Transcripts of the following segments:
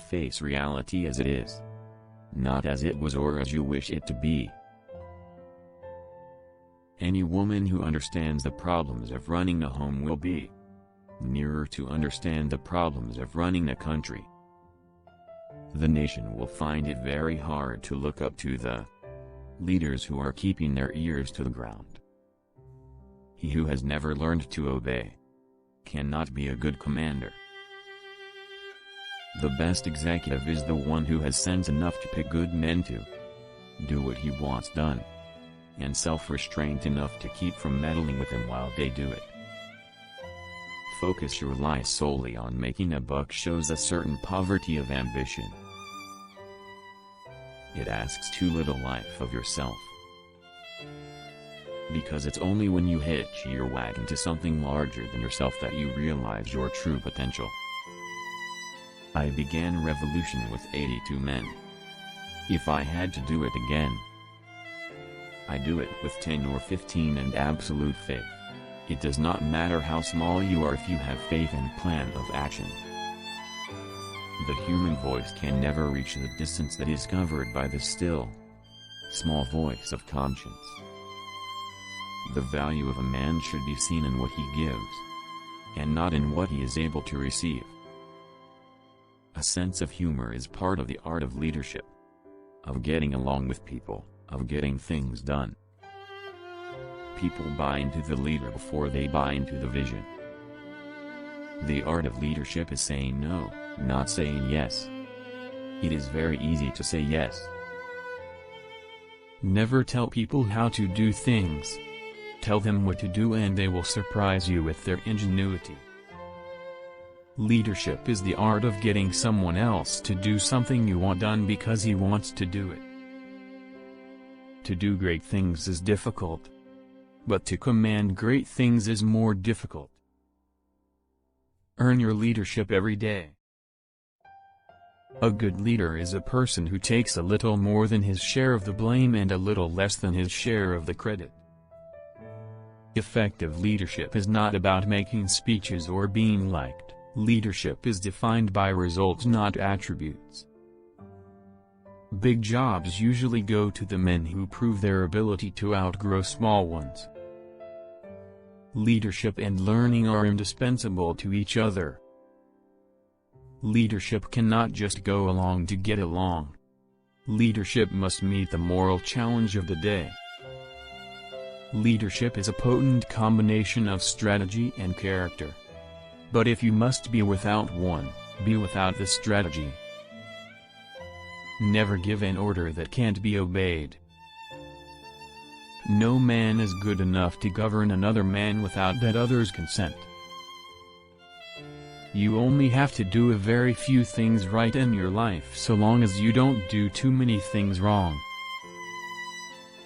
Face reality as it is, not as it was or as you wish it to be. Any woman who understands the problems of running a home will be nearer to understand the problems of running a country. The nation will find it very hard to look up to the leaders who are keeping their ears to the ground. He who has never learned to obey cannot be a good commander. The best executive is the one who has sense enough to pick good men to do what he wants done, and self-restraint enough to keep from meddling with him while they do it. Focus your life solely on making a buck shows a certain poverty of ambition. It asks too little life of yourself. Because it's only when you hitch your wagon to something larger than yourself that you realize your true potential. I began revolution with 82 men. If I had to do it again, I'd do it with 10 or 15 and absolute faith. It does not matter how small you are if you have faith and plan of action. The human voice can never reach the distance that is covered by the still, small voice of conscience. The value of a man should be seen in what he gives, and not in what he is able to receive. A sense of humor is part of the art of leadership, of getting along with people, of getting things done. People buy into the leader before they buy into the vision. The art of leadership is saying no, not saying yes. It is very easy to say yes. Never tell people how to do things. Tell them what to do and they will surprise you with their ingenuity. Leadership is the art of getting someone else to do something you want done because he wants to do it. To do great things is difficult, but to command great things is more difficult. Earn your leadership every day. A good leader is a person who takes a little more than his share of the blame and a little less than his share of the credit. Effective leadership is not about making speeches or being liked. Leadership is defined by results, not attributes. Big jobs usually go to the men who prove their ability to outgrow small ones. Leadership and learning are indispensable to each other. Leadership cannot just go along to get along. Leadership must meet the moral challenge of the day. Leadership is a potent combination of strategy and character. But if you must be without one, be without the strategy. Never give an order that can't be obeyed. No man is good enough to govern another man without that other's consent. You only have to do a very few things right in your life so long as you don't do too many things wrong.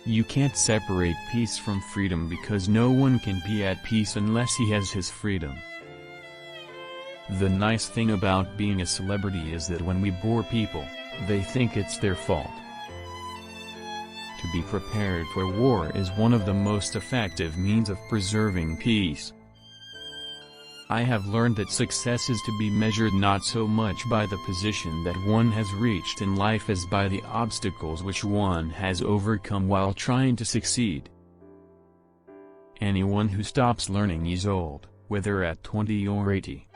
You can't separate peace from freedom because no one can be at peace unless he has his freedom. The nice thing about being a celebrity is that when we bore people, they think it's their fault. To be prepared for war is one of the most effective means of preserving peace. I have learned that success is to be measured not so much by the position that one has reached in life as by the obstacles which one has overcome while trying to succeed. Anyone who stops learning is old, whether at 20 or 80.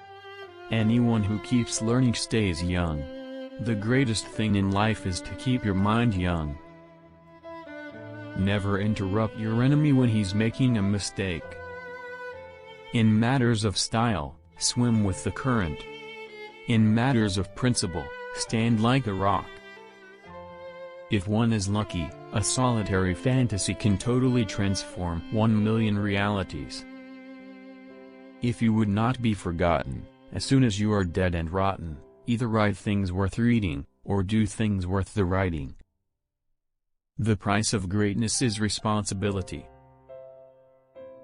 Anyone who keeps learning stays young. The greatest thing in life is to keep your mind young. Never interrupt your enemy when he's making a mistake. In matters of style, swim with the current. In matters of principle, stand like a rock. If one is lucky, a solitary fantasy can totally transform 1,000,000 realities. If you would not be forgotten, as soon as you are dead and rotten, either write things worth reading, or do things worth the writing. The price of greatness is responsibility.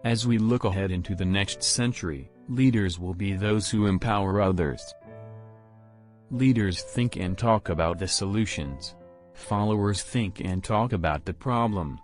As we look ahead into the next century, leaders will be those who empower others. Leaders think and talk about the solutions. Followers think and talk about the problems.